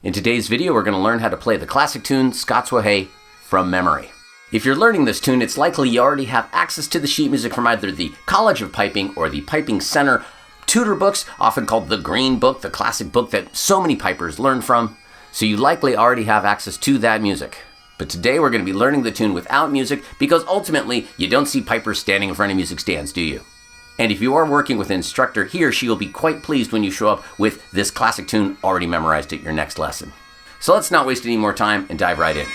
In today's video, we're going to learn how to play the classic tune Scots Wha Hae from memory. If you're learning this tune, it's likely you already have access to the sheet music from either the College of Piping or the Piping Center tutor books, often called the Green Book, the classic book that so many pipers learn from. So you likely already have access to that music. But today we're going to be learning the tune without music because ultimately you don't see pipers standing in front of music stands, do you? And if you are working with an instructor, he or she will be quite pleased when you show up with this classic tune already memorized at your next lesson. So let's not waste any more time and dive right in.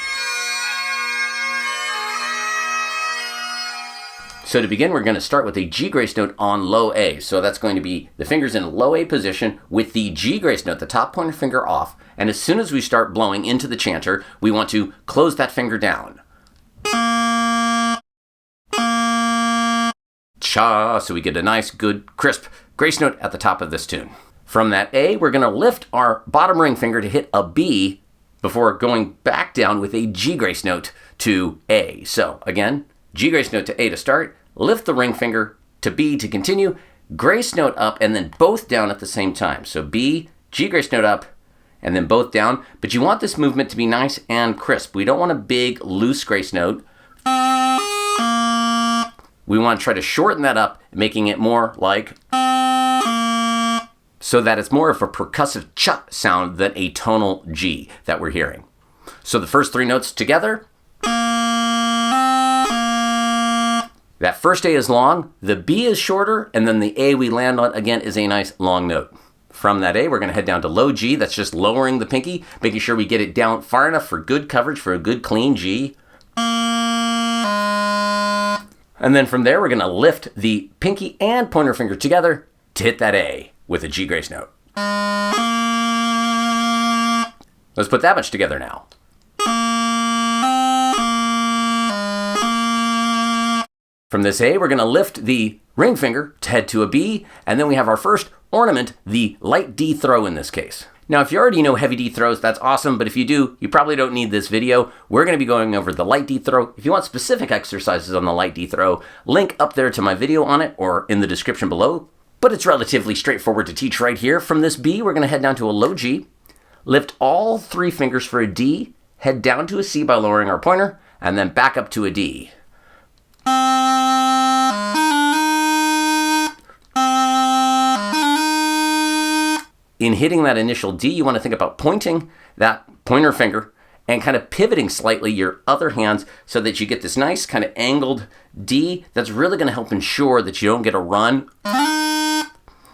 So to begin, we're going to start with a G grace note on low A. So that's going to be the fingers in a low A position with the G grace note, the top pointer finger off. And as soon as we start blowing into the chanter, we want to close that finger down. Cha, so we get a nice, good, crisp grace note at the top of this tune. From that A, we're going to lift our bottom ring finger to hit a B before going back down with a G grace note to A. So again, G grace note to A to start, lift the ring finger to B to continue, grace note up, and then both down at the same time. So B, G grace note up, and then both down. But you want this movement to be nice and crisp. We don't want a big, loose grace note. We want to try to shorten that up, making it more like, so that it's more of a percussive cha sound than a tonal G that we're hearing. So the first three notes together. That first A is long, the B is shorter, and then the A we land on again is a nice long note. From that A, we're going to head down to low G. That's just lowering the pinky, making sure we get it down far enough for good coverage, for a good clean G. And then from there, we're going to lift the pinky and pointer finger together to hit that A with a G grace note. Let's put that much together now. From this A, we're going to lift the ring finger to head to a B, and then we have our first ornament, the light D throw in this case. Now, if you already know heavy D throws, that's awesome, but if you do, you probably don't need this video. We're going to be going over the light D throw. If you want specific exercises on the light D throw, link up there to my video on it or in the description below. But it's relatively straightforward to teach right here. From this B, we're going to head down to a low G, lift all three fingers for a D, head down to a C by lowering our pointer, and then back up to a D. In hitting that initial D, you want to think about pointing that pointer finger and kind of pivoting slightly your other hands so that you get this nice kind of angled D that's really going to help ensure that you don't get a run,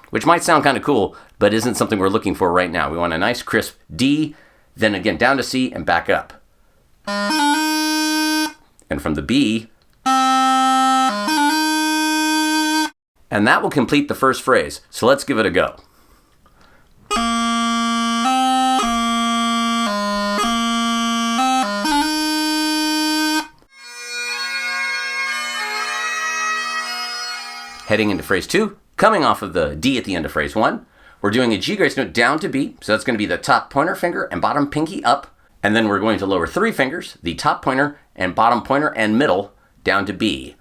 which might sound kind of cool, but isn't something we're looking for right now. We want a nice crisp D, then again down to C and back up. And from the B, and that will complete the first phrase. So let's give it a go. Heading into phrase 2, coming off of the D at the end of phrase 1, we're doing a G grace note down to B, so that's going to be the top pointer finger and bottom pinky up, and then we're going to lower three fingers, the top pointer and bottom pointer and middle, down to B.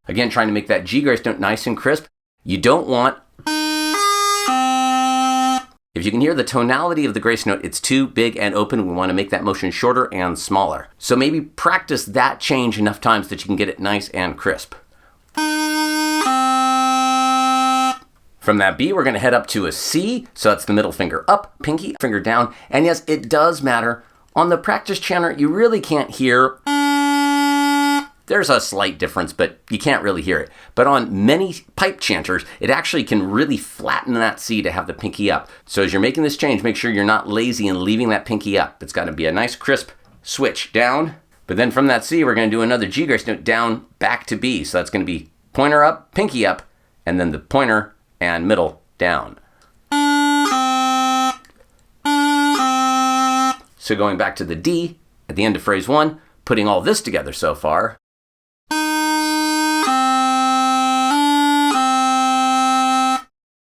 Again, trying to make that G grace note nice and crisp. You don't want, if you can hear the tonality of the grace note, it's too big and open. We want to make that motion shorter and smaller. So maybe practice that change enough times that you can get it nice and crisp. From that B, we're going to head up to a C. So that's the middle finger up, pinky finger down. And yes, it does matter. On the practice chanter, you really can't hear. There's a slight difference, but you can't really hear it. But on many pipe chanters, it actually can really flatten that C to have the pinky up. So as you're making this change, make sure you're not lazy and leaving that pinky up. It's got to be a nice crisp switch down. But then from that C, we're going to do another G grace note down back to B. So that's going to be pointer up, pinky up, and then the pointer and middle down. So going back to the D at the end of phrase 1, putting all this together so far.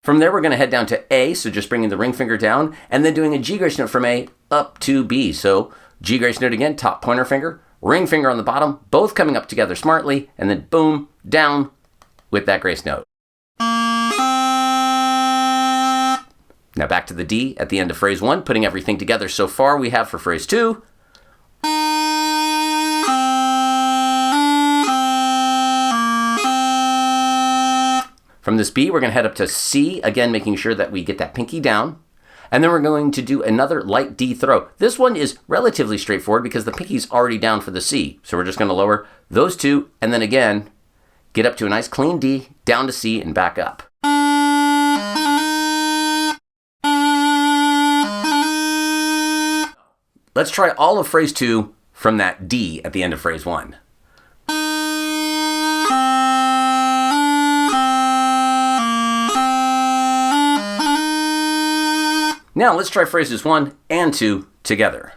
From there, we're going to head down to A, so just bringing the ring finger down, and then doing a G grace note from A up to B. So G grace note again, top pointer finger, ring finger on the bottom, both coming up together smartly, and then boom, down with that grace note. Now back to the D at the end of phrase 1, putting everything together so far we have for phrase 2. From this B, we're going to head up to C, again making sure that we get that pinky down. And then we're going to do another light D throw. This one is relatively straightforward because the pinky's already down for the C. So we're just going to lower those two, and then again, get up to a nice clean D, down to C, and back up. Let's try all of phrase 2 from that D at the end of phrase 1. Now let's try phrases 1 and 2 together.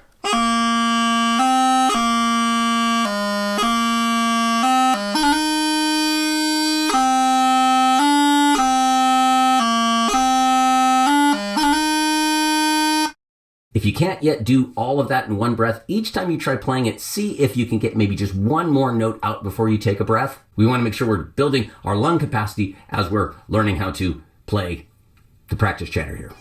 If you can't yet do all of that in one breath, each time you try playing it, see if you can get maybe just one more note out before you take a breath. We want to make sure we're building our lung capacity as we're learning how to play the practice chanter here.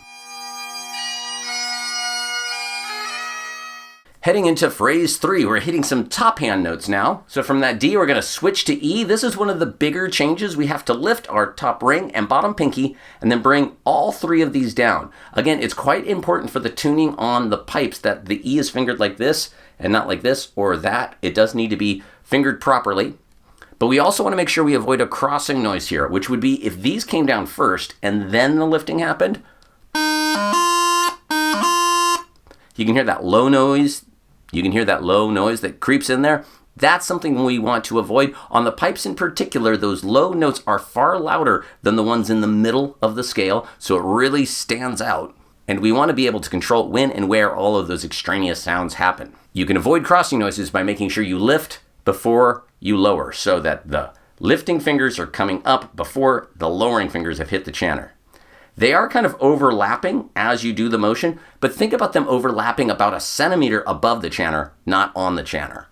Heading into phrase 3, we're hitting some top hand notes now. So from that D, we're going to switch to E. This is one of the bigger changes. We have to lift our top ring and bottom pinky and then bring all 3 of these down. Again, it's quite important for the tuning on the pipes that the E is fingered like this and not like this or that. It does need to be fingered properly. But we also want to make sure we avoid a crossing noise here, which would be if these came down first and then the lifting happened. You can hear that low noise. You can hear that low noise that creeps in there. That's something we want to avoid. On the pipes in particular, those low notes are far louder than the ones in the middle of the scale, so it really stands out. And we want to be able to control when and where all of those extraneous sounds happen. You can avoid crossing noises by making sure you lift before you lower, so that the lifting fingers are coming up before the lowering fingers have hit the chanter. They are kind of overlapping as you do the motion, but think about them overlapping about a centimeter above the chanter, not on the chanter.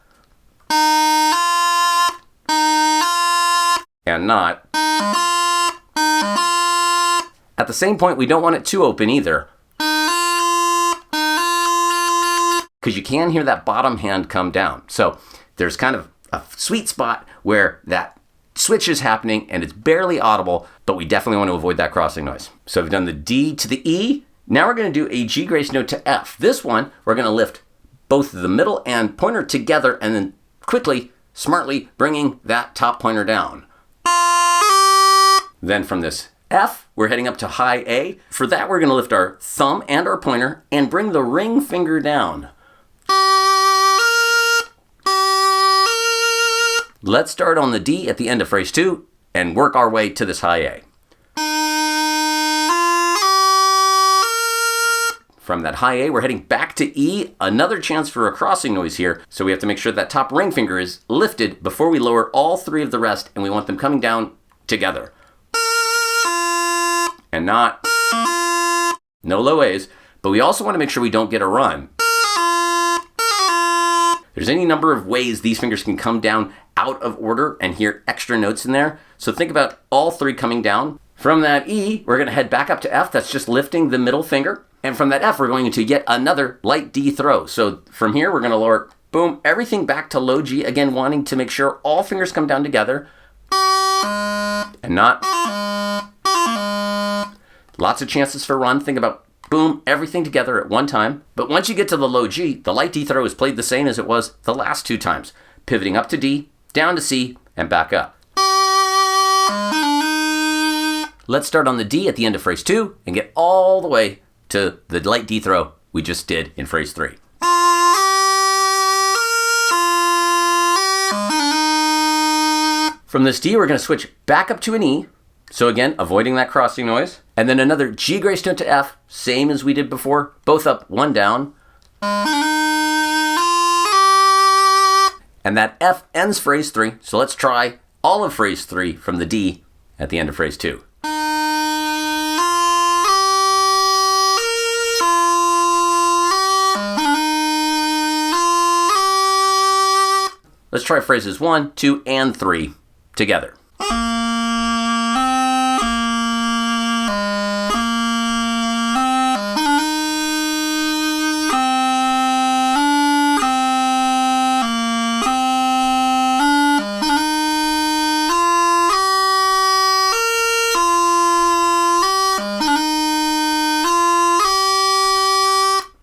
And not. At the same point, we don't want it too open either, because you can hear that bottom hand come down. So there's kind of a sweet spot where that switch is happening and it's barely audible, but we definitely want to avoid that crossing noise. So we've done the D to the E. Now we're going to do a G grace note to F. This one, we're going to lift both the middle and pointer together and then quickly, smartly bringing that top pointer down. Then from this F, we're heading up to high A. For that, we're going to lift our thumb and our pointer and bring the ring finger down. Let's start on the D at the end of phrase 2 and work our way to this high A. From that high A, we're heading back to E. Another chance for a crossing noise here, so we have to make sure that top ring finger is lifted before we lower all 3 of the rest, and we want them coming down together. And not. No low A's, but we also want to make sure we don't get a run. There's any number of ways these fingers can come down out of order and hear extra notes in there. So think about all 3 coming down. From that E, we're going to head back up to F. That's just lifting the middle finger. And from that F, we're going into yet another light D throw. So from here, we're going to lower, boom, everything back to low G. Again, wanting to make sure all fingers come down together. And not. Lots of chances for run. Think about boom, everything together at one time. But once you get to the low G, the light D throw is played the same as it was the last 2 times. Pivoting up to D, down to C, and back up. Let's start on the D at the end of phrase 2 and get all the way to the light D throw we just did in phrase 3. From this D, we're going to switch back up to an E. So again, avoiding that crossing noise. And then another G grace note to F, same as we did before. Both up, one down. And that F ends phrase 3. So let's try all of phrase 3 from the D at the end of phrase 2. Let's try phrases 1, 2, and 3 together.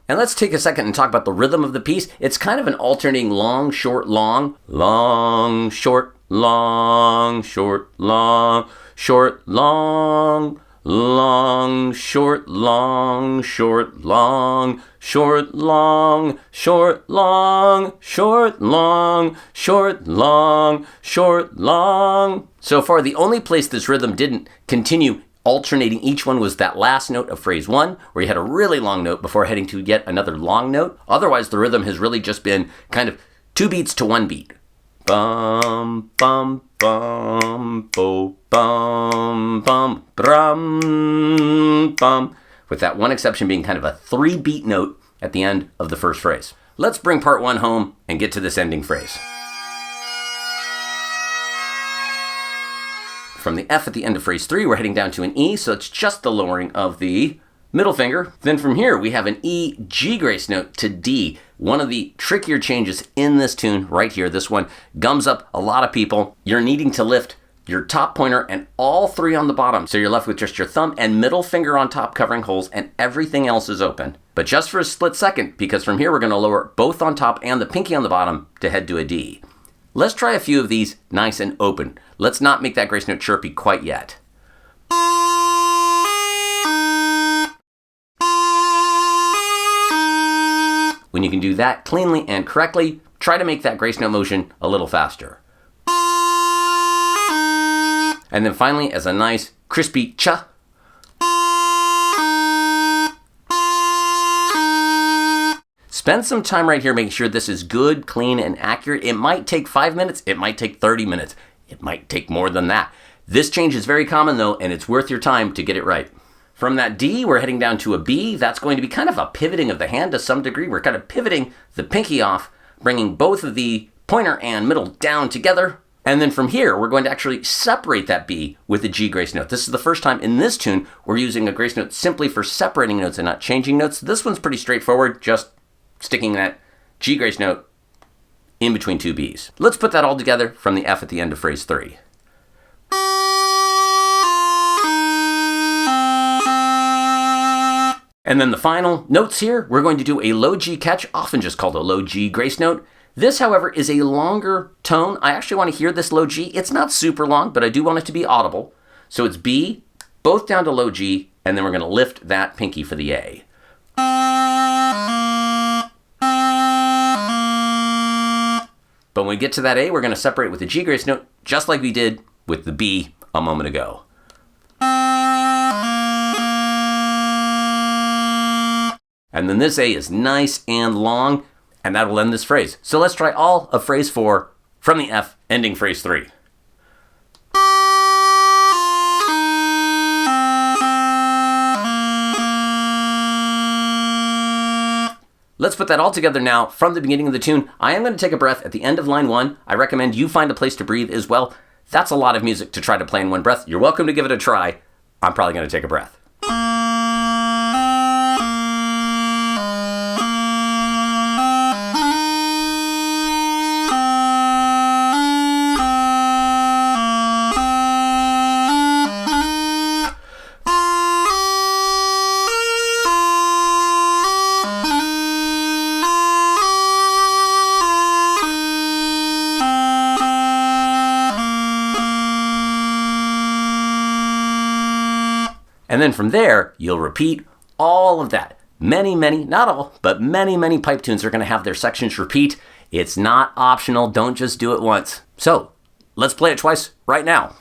And let's take a second and talk about the rhythm of the piece. It's kind of an alternating long, short, long, long, short, long, short, long, short, long, long, short, long, short, long, short, long, short, long, short, long, short, long, short, long. So far, the only place this rhythm didn't continue alternating each one was that last note of phrase 1, where you had a really long note before heading to yet another long note. Otherwise, the rhythm has really just been kind of 2 beats to 1 beat. Bum, bum, bum, bo, bum, bum, brum, bum. With that one exception being kind of a 3-beat note at the end of the first phrase. Let's bring part 1 home and get to this ending phrase. From the F at the end of phrase 3, we're heading down to an E, so it's just the lowering of the middle finger. Then from here, we have an E G grace note to D. One of the trickier changes in this tune right here. This one gums up a lot of people. You're needing to lift your top pointer and all 3 on the bottom. So you're left with just your thumb and middle finger on top covering holes, and everything else is open. But just for a split second, because from here we're going to lower both on top and the pinky on the bottom to head to a D. Let's try a few of these nice and open. Let's not make that grace note chirpy quite yet. When you can do that cleanly and correctly, try to make that grace note motion a little faster. And then finally, as a nice crispy cha. Spend some time right here making sure this is good, clean, and accurate. It might take 5 minutes. It might take 30 minutes. It might take more than that. This change is very common though, and it's worth your time to get it right. From that D, we're heading down to a B. That's going to be kind of a pivoting of the hand to some degree. We're kind of pivoting the pinky off, bringing both of the pointer and middle down together. And then from here, we're going to actually separate that B with a G grace note. This is the first time in this tune we're using a grace note simply for separating notes and not changing notes. This one's pretty straightforward, just sticking that G grace note in between 2 Bs. Let's put that all together from the F at the end of phrase 3. And then the final notes here, we're going to do a low G catch, often just called a low G grace note. This, however, is a longer tone. I actually want to hear this low G. It's not super long, but I do want it to be audible. So it's B, both down to low G, and then we're going to lift that pinky for the A. But when we get to that A, we're going to separate with the G grace note, just like we did with the B a moment ago. And then this A is nice and long, and that will end this phrase. So let's try all of phrase 4 from the F, ending phrase 3. Let's put that all together now from the beginning of the tune. I am going to take a breath at the end of line 1. I recommend you find a place to breathe as well. That's a lot of music to try to play in one breath. You're welcome to give it a try. I'm probably going to take a breath. And then from there, you'll repeat all of that. Many, not all, but many pipe tunes are going to have their sections repeat. It's not optional. Don't just do it once. So let's play it twice right now.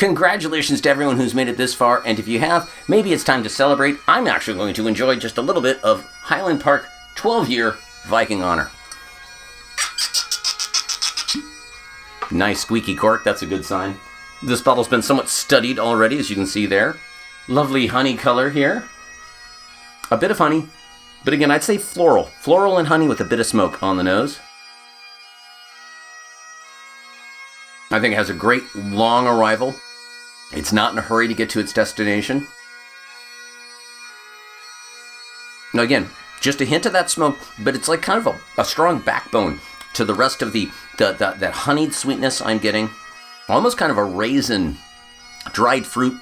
Congratulations to everyone who's made it this far, and if you have, maybe it's time to celebrate. I'm actually going to enjoy just a little bit of Highland Park 12-year Viking honor. Nice squeaky cork, that's a good sign. This bottle's been somewhat studied already, as you can see there. Lovely honey color here. A bit of honey, but again, I'd say floral. Floral and honey with a bit of smoke on the nose. I think it has a great long arrival. It's not in a hurry to get to its destination. Now again, just a hint of that smoke, but it's like kind of a strong backbone to the rest of that honeyed sweetness I'm getting. Almost kind of a raisin, dried fruit.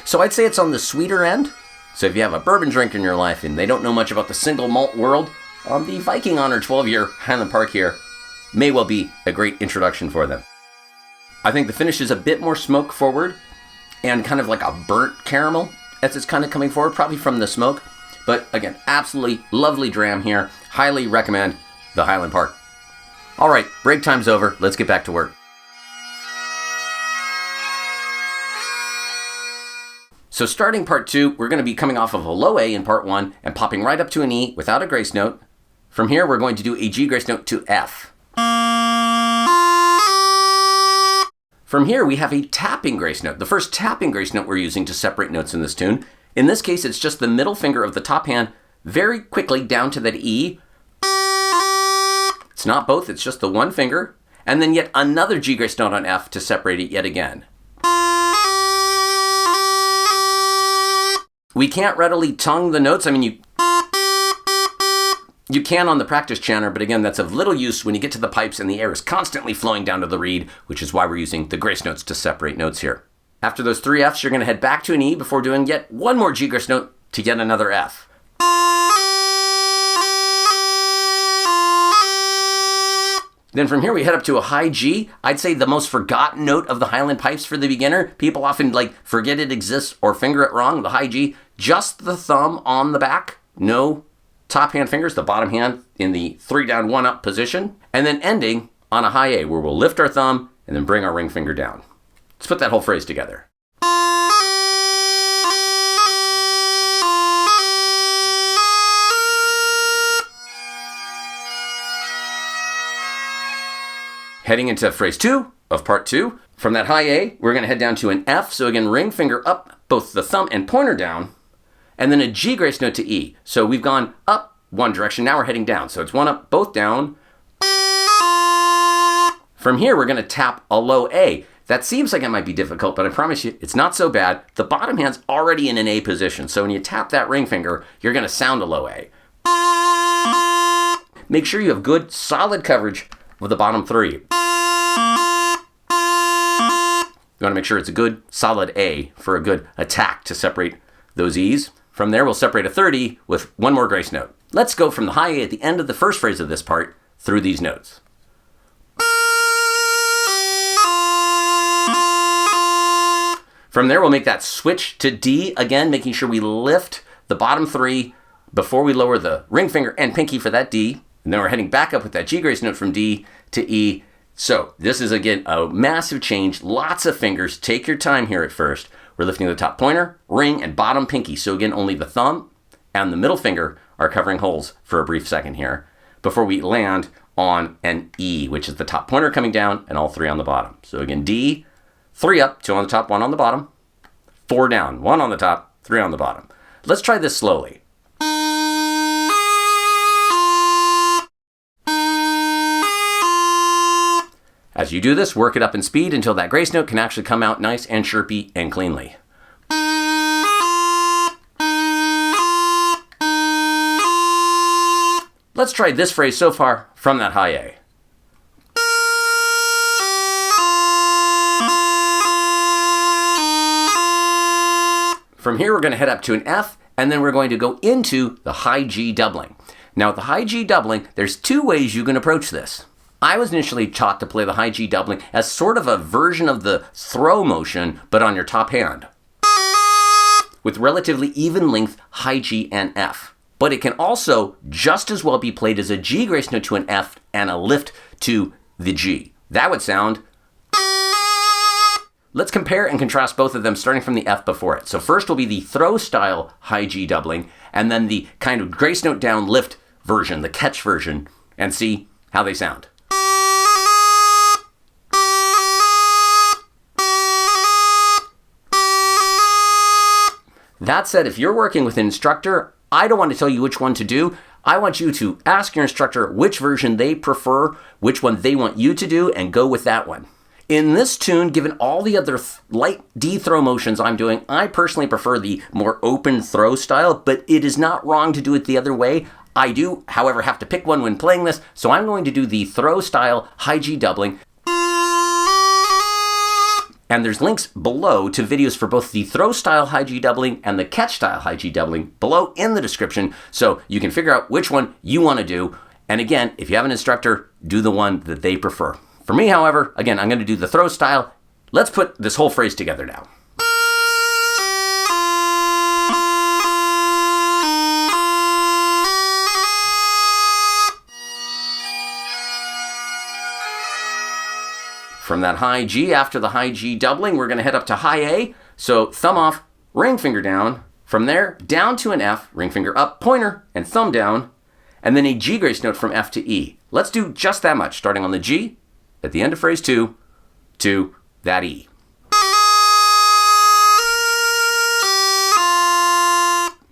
So I'd say it's on the sweeter end. So if you have a bourbon drinker in your life and they don't know much about the single malt world, the Viking Honor 12-year Highland Park here may well be a great introduction for them. I think the finish is a bit more smoke forward and kind of like a burnt caramel as it's kind of coming forward, probably from the smoke. But again, absolutely lovely dram here. Highly recommend the Highland Park. All right, break time's over. Let's get back to work. So starting part 2, we're going to be coming off of a low A in part 1 and popping right up to an E without a grace note. From here, we're going to do a G grace note to F. From here, we have a tapping grace note, the first tapping grace note we're using to separate notes in this tune. In this case, it's just the middle finger of the top hand very quickly down to that E. It's not both, it's just the one finger. And then yet another G grace note on F to separate it yet again. We can't readily tongue the notes. I mean, you can on the practice chanter, but again, that's of little use when you get to the pipes and the air is constantly flowing down to the reed, which is why we're using the grace notes to separate notes here. After those 3 Fs, you're going to head back to an E before doing yet one more G grace note to yet another F. Then from here, we head up to a high G. I'd say the most forgotten note of the Highland pipes for the beginner. People often forget it exists or finger it wrong. The high G, just the thumb on the back. No top hand fingers, the bottom hand in the 3 down, 1 up position. And then ending on a high A where we'll lift our thumb and then bring our ring finger down. Let's put that whole phrase together. Heading into phrase 2 of part 2. From that high A, we're going to head down to an F. So again, ring finger up, both the thumb and pointer down, and then a G grace note to E. So we've gone up one direction, now we're heading down. So it's 1 up, both down. From here, we're going to tap a low A. That seems like it might be difficult, but I promise you, it's not so bad. The bottom hand's already in an A position. So when you tap that ring finger, you're going to sound a low A. Make sure you have good, solid coverage with the bottom 3. You want to make sure it's a good, solid A for a good attack to separate those E's. From there, we'll separate a third E with one more grace note. Let's go from the high A at the end of the first phrase of this part through these notes. From there, we'll make that switch to D, again, making sure we lift the bottom 3 before we lower the ring finger and pinky for that D. And then we're heading back up with that G grace note from D to E. So this is, again, a massive change. Lots of fingers. Take your time here at first. We're lifting the top pointer, ring, and bottom pinky. So again, only the thumb and the middle finger are covering holes for a brief second here before we land on an E, which is the top pointer coming down and all 3 on the bottom. So again, D, 3 up, 2 on the top, 1 on the bottom, 4 down, 1 on the top, 3 on the bottom. Let's try this slowly. As you do this, work it up in speed until that grace note can actually come out nice and chirpy and cleanly. Let's try this phrase so far from that high A. From here, we're going to head up to an F, and then we're going to go into the high G doubling. Now, with the high G doubling, there's 2 ways you can approach this. I was initially taught to play the high G doubling as sort of a version of the throw motion, but on your top hand, with relatively even length high G and F. But it can also just as well be played as a G grace note to an F and a lift to the G. That would sound let's compare and contrast both of them starting from the F before it. So first will be the throw style high G doubling, and then the kind of grace note down lift version, the catch version, and see how they sound. That said, if you're working with an instructor, I don't want to tell you which one to do. I want you to ask your instructor which version they prefer, which one they want you to do, and go with that one. In this tune, given all the other light D throw motions I'm doing, I personally prefer the more open throw style, but it is not wrong to do it the other way. I do, however, have to pick one when playing this, so I'm going to do the throw style high G doubling. And there's links below to videos for both the throw style high G doubling and the catch style high G doubling below in the description, so you can figure out which one you want to do. And again, if you have an instructor, do the one that they prefer. For me, however, again, I'm going to do the throw style. Let's put this whole phrase together now. From that high G, after the high G doubling, we're going to head up to high A. So thumb off, ring finger down. From there, down to an F, ring finger up, pointer, and thumb down. And then a G grace note from F to E. Let's do just that much, starting on the G, at the end of phrase 2, to that E.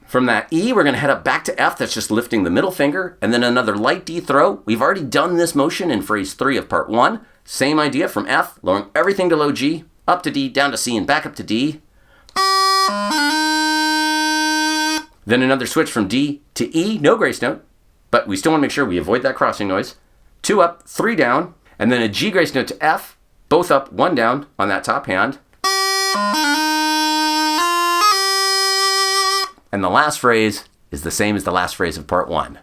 From that E, we're going to head up back to F, that's just lifting the middle finger, and then another light D throw. We've already done this motion in phrase 3 of part 1. Same idea from F, lowering everything to low G, up to D, down to C, and back up to D. Then another switch from D to E, no grace note, but we still want to make sure we avoid that crossing noise. 2 up, 3 down, and then a G grace note to F, both up, 1 down on that top hand. And the last phrase is the same as the last phrase of part 1.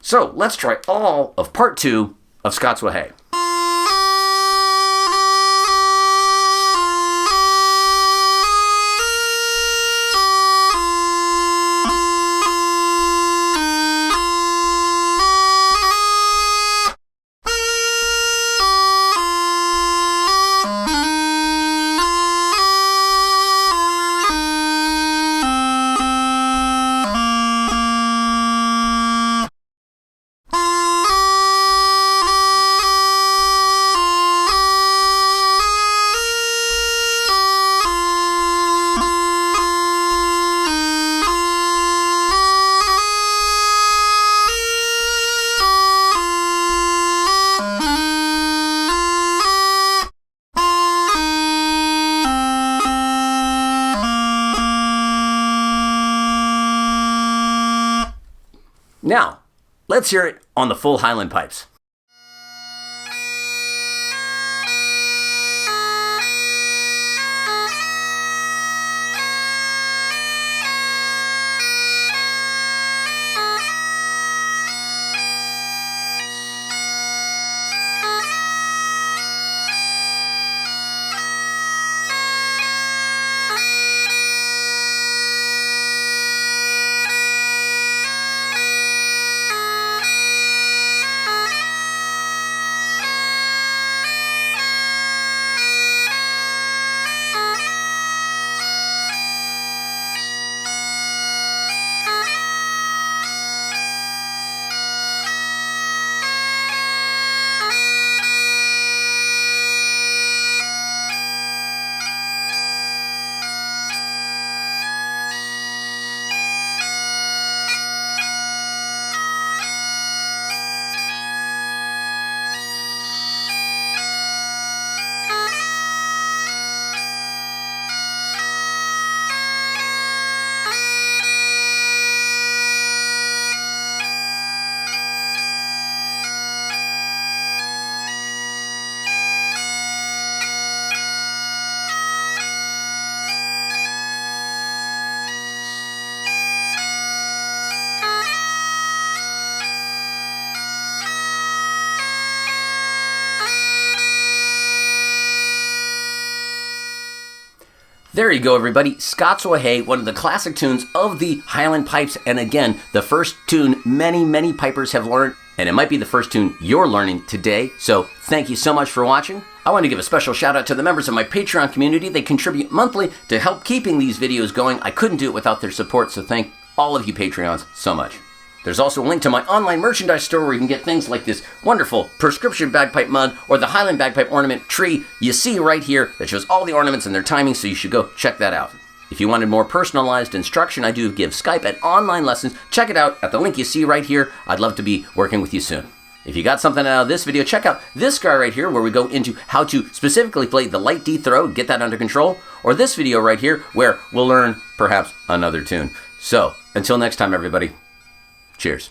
So let's try all of part 2 of Scots Wha Hae. Now, let's hear it on the full Highland pipes. There you go, everybody. Scots Wha Hae, one of the classic tunes of the Highland pipes, and again, the first tune many, many pipers have learned, and it might be the first tune you're learning today. So thank you so much for watching. I want to give a special shout out to the members of my Patreon community. They contribute monthly to help keeping these videos going. I couldn't do it without their support, so thank all of you Patreons so much. There's also a link to my online merchandise store where you can get things like this wonderful prescription bagpipe mug or the Highland bagpipe ornament tree you see right here that shows all the ornaments and their timing, so you should go check that out. If you wanted more personalized instruction, I do give Skype and online lessons. Check it out at the link you see right here. I'd love to be working with you soon. If you got something out of this video, check out this guy right here where we go into how to specifically play the light D throw, get that under control, or this video right here where we'll learn perhaps another tune. So, until next time, everybody, cheers.